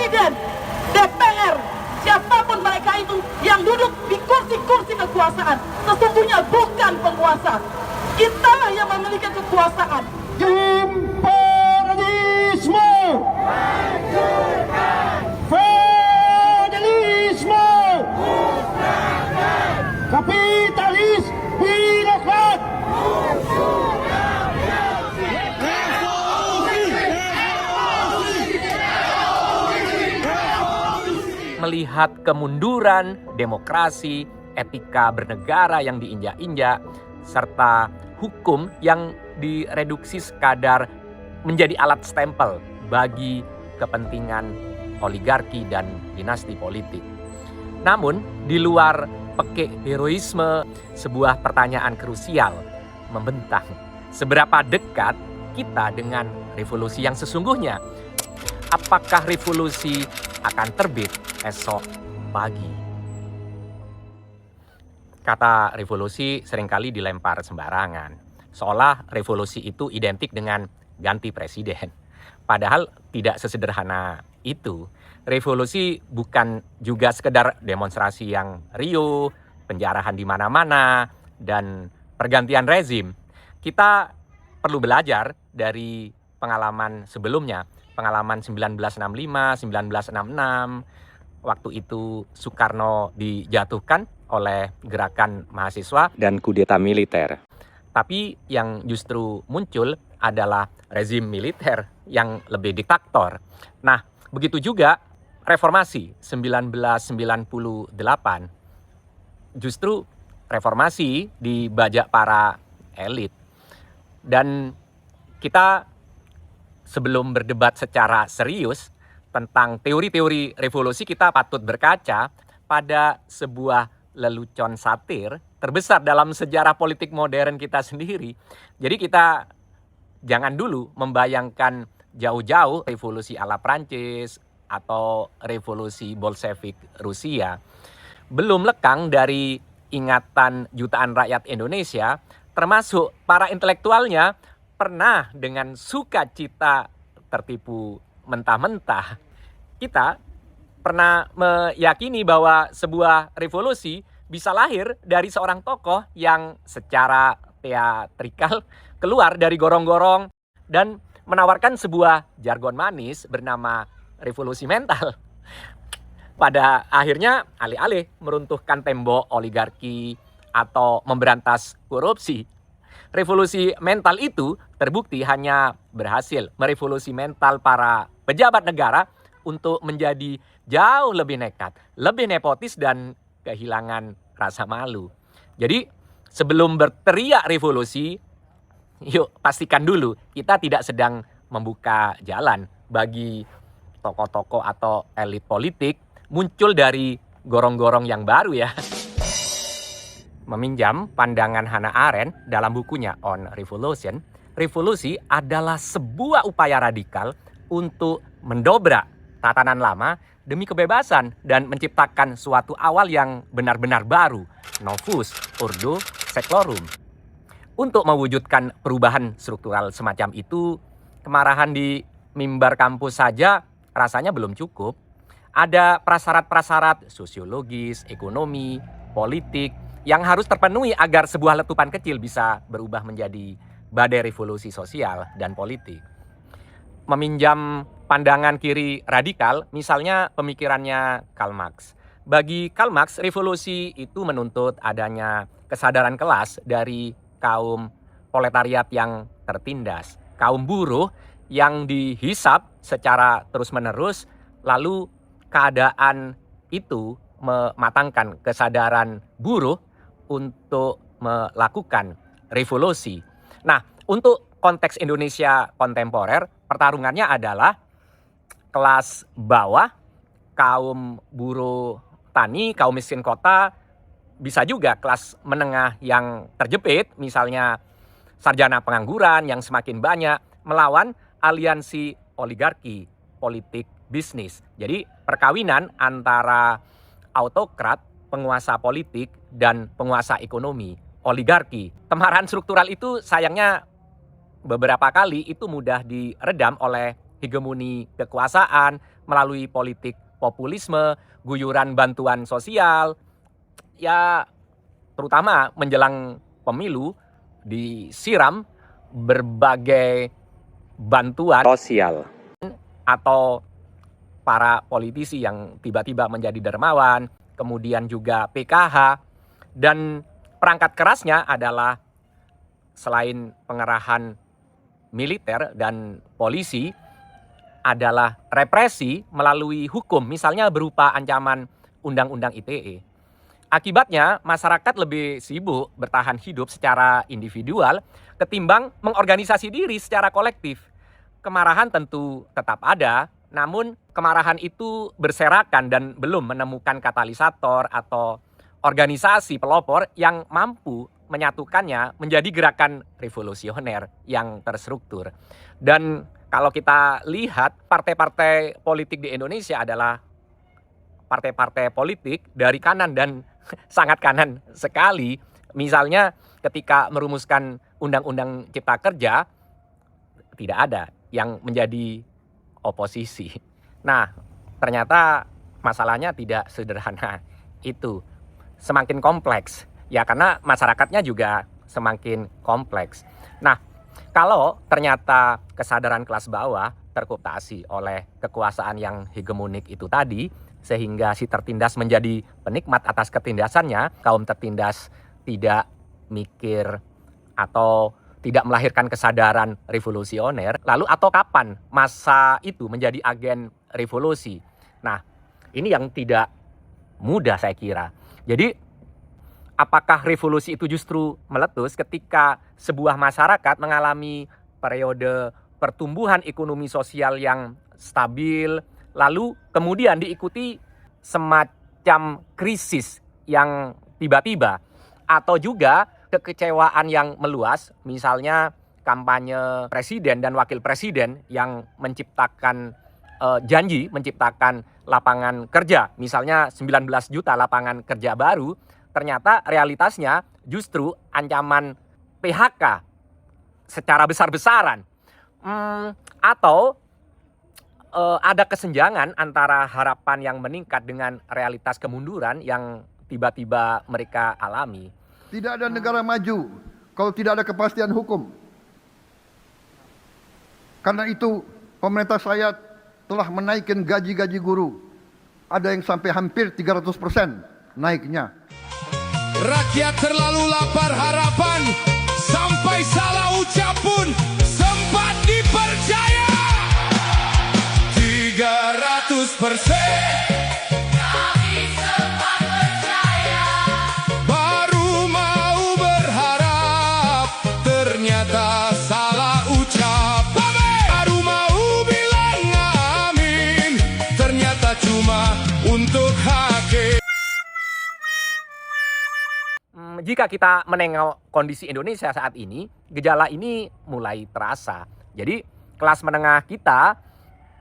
Presiden, DPR, siapapun mereka itu yang duduk di kursi-kursi kekuasaan, sesungguhnya bukan penguasa. Kita yang memiliki kekuasaan. Imperialisme, feudalisme, kapitalis, birokrat. Melihat kemunduran demokrasi, etika bernegara yang diinjak-injak, serta hukum yang direduksi sekadar menjadi alat stempel bagi kepentingan oligarki dan dinasti politik. Namun, di luar pekik heroisme, sebuah pertanyaan krusial membentang. Seberapa dekat kita dengan revolusi yang sesungguhnya? Apakah revolusi akan terbit esok pagi? Kata revolusi seringkali dilempar sembarangan, seolah revolusi itu identik dengan ganti presiden. Padahal tidak sesederhana itu. Revolusi bukan juga sekedar demonstrasi yang riuh, penjarahan di mana-mana, dan pergantian rezim. Kita perlu belajar dari pengalaman sebelumnya, pengalaman 1965, 1966, waktu itu Soekarno dijatuhkan oleh gerakan mahasiswa dan kudeta militer. Tapi yang justru muncul adalah rezim militer yang lebih diktator. Nah, begitu juga reformasi 1998. Justru reformasi dibajak para elit. Dan kita sebelum berdebat secara serius tentang teori-teori revolusi, kita patut berkaca pada sebuah lelucon satir terbesar dalam sejarah politik modern kita sendiri. Jadi kita jangan dulu membayangkan jauh-jauh revolusi ala Prancis atau revolusi Bolshevik Rusia. Belum lekang dari ingatan jutaan rakyat Indonesia, termasuk para intelektualnya, pernah dengan sukacita tertipu mentah-mentah. Kita pernah meyakini bahwa sebuah revolusi bisa lahir dari seorang tokoh yang secara teatrikal keluar dari gorong-gorong dan menawarkan sebuah jargon manis bernama revolusi mental. Pada akhirnya alih-alih meruntuhkan tembok oligarki atau memberantas korupsi, revolusi mental itu terbukti hanya berhasil merevolusi mental para pejabat negara untuk menjadi jauh lebih nekat, lebih nepotis dan kehilangan rasa malu. Jadi sebelum berteriak revolusi, yuk pastikan dulu kita tidak sedang membuka jalan bagi tokoh-tokoh atau elit politik muncul dari gorong-gorong yang baru ya. Meminjam pandangan Hannah Arendt dalam bukunya On Revolution, revolusi adalah sebuah upaya radikal untuk mendobrak tatanan lama demi kebebasan dan menciptakan suatu awal yang benar-benar baru, novus ordo seclorum. Untuk mewujudkan perubahan struktural semacam itu, kemarahan di mimbar kampus saja rasanya belum cukup. Ada prasyarat-prasyarat sosiologis, ekonomi, politik yang harus terpenuhi agar sebuah letupan kecil bisa berubah menjadi badai revolusi sosial dan politik. Meminjam pandangan kiri radikal, misalnya pemikirannya Karl Marx. Bagi Karl Marx, revolusi itu menuntut adanya kesadaran kelas dari kaum proletariat yang tertindas, kaum buruh yang dihisap secara terus-menerus, lalu keadaan itu mematangkan kesadaran buruh untuk melakukan revolusi. Nah, untuk konteks Indonesia kontemporer, pertarungannya adalah kelas bawah, kaum buruh tani, kaum miskin kota, bisa juga kelas menengah yang terjepit, misalnya sarjana pengangguran yang semakin banyak, melawan aliansi oligarki, politik bisnis. Jadi perkawinan antara autokrat, penguasa politik, dan penguasa ekonomi, oligarki. Kemarahan struktural itu sayangnya beberapa kali itu mudah diredam oleh hegemoni kekuasaan, melalui politik populisme, guyuran bantuan sosial, ya terutama menjelang pemilu disiram berbagai bantuan sosial atau para politisi yang tiba-tiba menjadi dermawan, kemudian juga PKH, dan perangkat kerasnya adalah selain pengerahan militer dan polisi adalah represi melalui hukum, misalnya berupa ancaman Undang-Undang ITE. Akibatnya masyarakat lebih sibuk bertahan hidup secara individual ketimbang mengorganisasi diri secara kolektif. Kemarahan tentu tetap ada, namun kemarahan itu berserakan dan belum menemukan katalisator atau organisasi pelopor yang mampu menyatukannya menjadi gerakan revolusioner yang terstruktur. Dan kalau kita lihat partai-partai politik di Indonesia adalah partai-partai politik dari kanan dan sangat kanan sekali. Misalnya ketika merumuskan Undang-Undang Cipta Kerja, tidak ada yang menjadi oposisi. Nah, ternyata masalahnya tidak sederhana itu. Semakin kompleks. Ya karena masyarakatnya juga semakin kompleks. Nah, kalau ternyata kesadaran kelas bawah terkooptasi oleh kekuasaan yang hegemonik itu tadi, sehingga si tertindas menjadi penikmat atas ketindasannya, kaum tertindas tidak mikir atau tidak melahirkan kesadaran revolusioner, lalu atau kapan masa itu menjadi agen revolusi? Nah, ini yang tidak mudah saya kira. Jadi, apakah revolusi itu justru meletus ketika sebuah masyarakat mengalami periode pertumbuhan ekonomi sosial yang stabil, lalu kemudian diikuti semacam krisis yang tiba-tiba, atau juga kekecewaan yang meluas, misalnya kampanye presiden dan wakil presiden yang menciptakan janji menciptakan lapangan kerja, misalnya 19 juta lapangan kerja baru, ternyata realitasnya justru ancaman PHK secara besar-besaran. Atau ada kesenjangan antara harapan yang meningkat dengan realitas kemunduran yang tiba-tiba mereka alami. Tidak ada negara maju kalau tidak ada kepastian hukum. Karena itu pemerintah saya telah menaikkan gaji-gaji guru. Ada yang sampai hampir 300% naiknya. Rakyat terlalu lapar harapan, sampai salah ucap pun sempat dipercaya. 300%. Kami sempat percaya. Baru mau berharap, ternyata salah ucap. Baru mau bilang amin, ternyata cuma untuk hakim. Jika kita menengok kondisi Indonesia saat ini, gejala ini mulai terasa. Jadi kelas menengah kita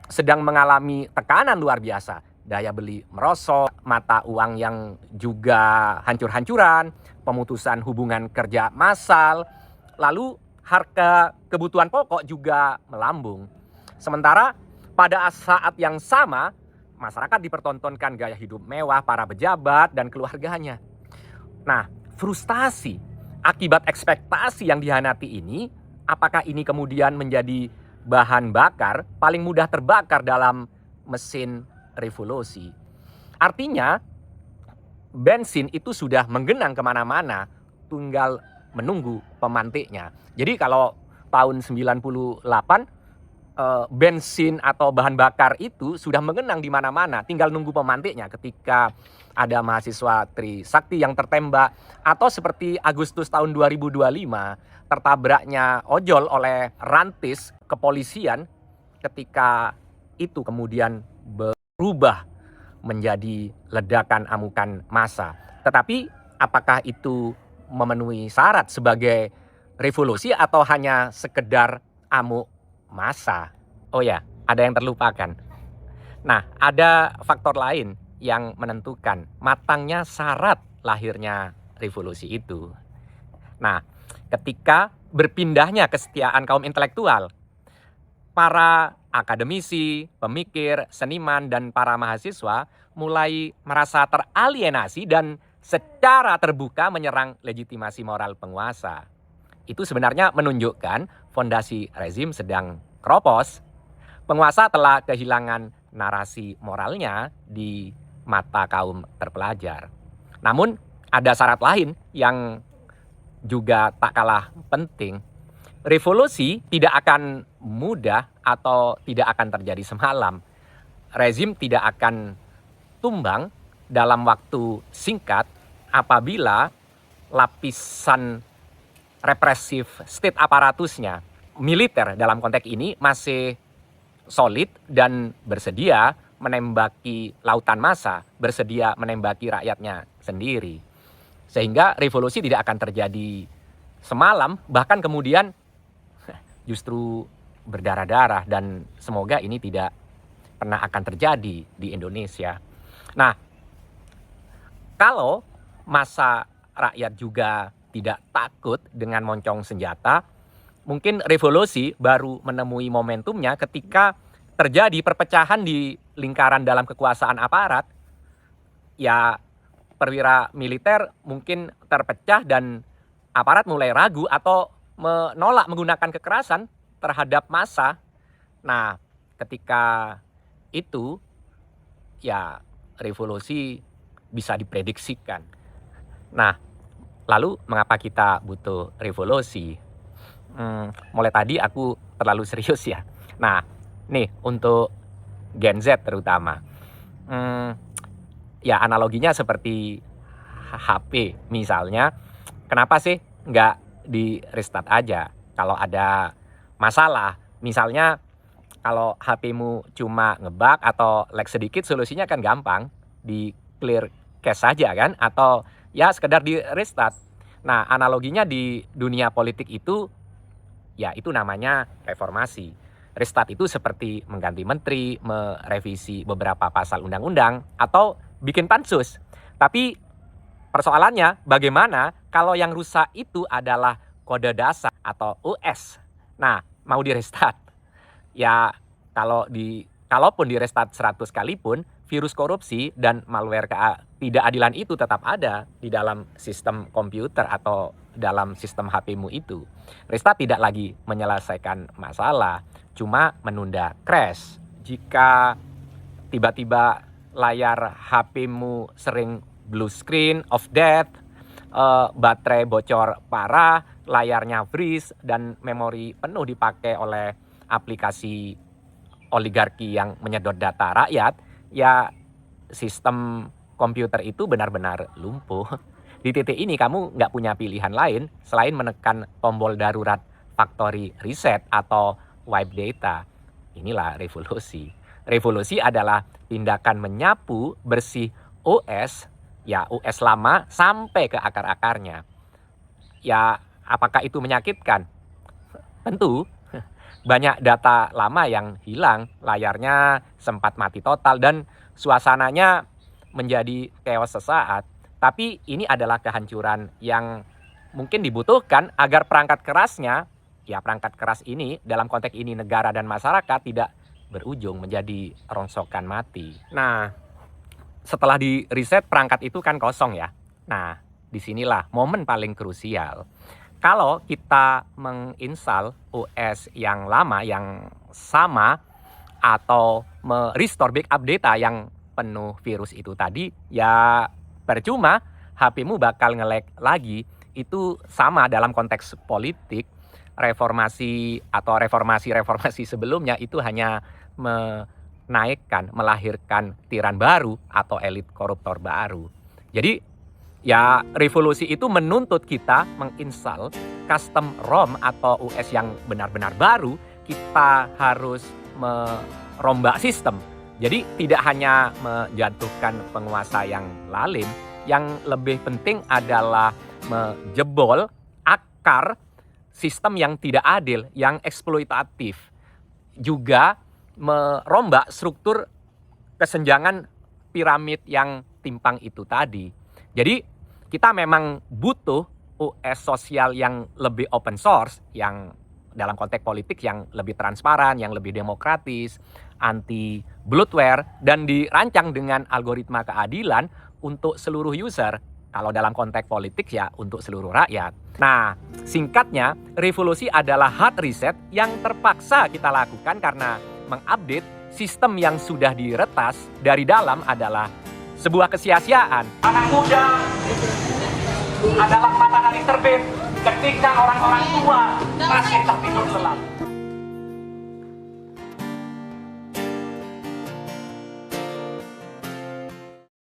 sedang mengalami tekanan luar biasa. Daya beli merosot, mata uang yang juga hancur-hancuran, pemutusan hubungan kerja massal, lalu harga kebutuhan pokok juga melambung. Sementara pada saat yang sama, masyarakat dipertontonkan gaya hidup mewah para pejabat dan keluarganya. Nah, frustasi akibat ekspektasi yang dihianati ini, apakah ini kemudian menjadi bahan bakar paling mudah terbakar dalam mesin revolusi? Artinya, bensin itu sudah menggenang kemana-mana, tinggal menunggu pemantiknya. Jadi kalau tahun 98, bensin atau bahan bakar itu sudah mengenang di mana-mana, tinggal nunggu pemantiknya ketika ada mahasiswa Trisakti yang tertembak, atau seperti Agustus tahun 2025 tertabraknya ojol oleh rantis kepolisian, ketika itu kemudian berubah menjadi ledakan amukan massa. Tetapi apakah itu memenuhi syarat sebagai revolusi atau hanya sekedar amuk massa? Oh ya, ada yang terlupakan. Nah, ada faktor lain yang menentukan matangnya syarat lahirnya revolusi itu. Nah, ketika berpindahnya kesetiaan kaum intelektual, para akademisi, pemikir, seniman, dan para mahasiswa mulai merasa teralienasi dan secara terbuka menyerang legitimasi moral penguasa. Itu sebenarnya menunjukkan fondasi rezim sedang keropos. Penguasa telah kehilangan narasi moralnya di mata kaum terpelajar. Namun ada syarat lain yang juga tak kalah penting. Revolusi tidak akan mudah atau tidak akan terjadi semalam. Rezim tidak akan tumbang dalam waktu singkat apabila lapisan represif state aparatusnya, militer dalam konteks ini, masih solid dan bersedia menembaki lautan massa, bersedia menembaki rakyatnya sendiri. Sehingga revolusi tidak akan terjadi semalam, bahkan kemudian justru berdarah-darah, dan semoga ini tidak pernah akan terjadi di Indonesia. Nah, kalau massa rakyat juga tidak takut dengan moncong senjata, mungkin revolusi baru menemui momentumnya ketika terjadi perpecahan di lingkaran dalam kekuasaan aparat. Ya, perwira militer mungkin terpecah dan aparat mulai ragu atau menolak menggunakan kekerasan terhadap massa. Nah, ketika itu ya revolusi bisa diprediksikan. Nah, lalu mengapa kita butuh revolusi? Mulai tadi aku terlalu serius ya. Nah, nih untuk Gen Z terutama. Ya analoginya seperti HP misalnya. Kenapa sih nggak di restart aja kalau ada masalah? Misalnya kalau HP-mu cuma ngebug atau lag sedikit, solusinya kan gampang, di clear cache saja kan, atau ya sekedar di restart. Nah, analoginya di dunia politik itu ya itu namanya reformasi. Restart itu seperti mengganti menteri, merevisi beberapa pasal undang-undang, atau bikin pansus. Tapi persoalannya bagaimana kalau yang rusak itu adalah kode dasar atau OS. Nah, mau di restart. Ya, kalaupun di restart 100 kali pun, virus korupsi dan malware ketidakadilan itu tetap ada di dalam sistem komputer atau dalam sistem HP-mu itu. Restart tidak lagi menyelesaikan masalah, cuma menunda crash. Jika tiba-tiba layar HP-mu sering blue screen of death, baterai bocor parah, layarnya freeze, dan memori penuh dipakai oleh aplikasi oligarki yang menyedot data rakyat, ya sistem komputer itu benar-benar lumpuh. Di titik ini kamu nggak punya pilihan lain selain menekan tombol darurat factory reset atau wipe data. Inilah revolusi. Revolusi adalah tindakan menyapu bersih OS, ya OS lama sampai ke akar-akarnya. Ya, apakah itu menyakitkan? Tentu. Banyak data lama yang hilang, layarnya sempat mati total dan suasananya menjadi chaos sesaat. Tapi ini adalah kehancuran yang mungkin dibutuhkan agar perangkat kerasnya, ya perangkat keras ini dalam konteks ini negara dan masyarakat, tidak berujung menjadi rongsokan mati. Nah, setelah di reset perangkat itu kan kosong ya. Nah, disinilah momen paling krusial. Kalau kita menginstal OS yang lama, yang sama, atau merestore backup data yang penuh virus itu tadi, ya percuma, HP-mu bakal nge-lag lagi. Itu sama dalam konteks politik. Reformasi atau reformasi sebelumnya itu hanya menaikkan, melahirkan tiran baru atau elit koruptor baru. Jadi ya revolusi itu menuntut kita menginstal custom ROM atau OS yang benar-benar baru. Kita harus merombak sistem. Jadi tidak hanya menjatuhkan penguasa yang lalim, yang lebih penting adalah menjebol akar sistem yang tidak adil, yang eksploitatif. Juga merombak struktur kesenjangan piramid yang timpang itu tadi. Jadi kita memang butuh OS sosial yang lebih open source, yang dalam konteks politik yang lebih transparan, yang lebih demokratis, anti bloatware, dan dirancang dengan algoritma keadilan untuk seluruh user. Kalau dalam konteks politik ya untuk seluruh rakyat. Nah, singkatnya, revolusi adalah hard reset yang terpaksa kita lakukan karena mengupdate sistem yang sudah diretas dari dalam adalah sebuah kesia-siaan. Anak muda adalah matahari terbit ketika orang-orang tua masih tertidur lelap.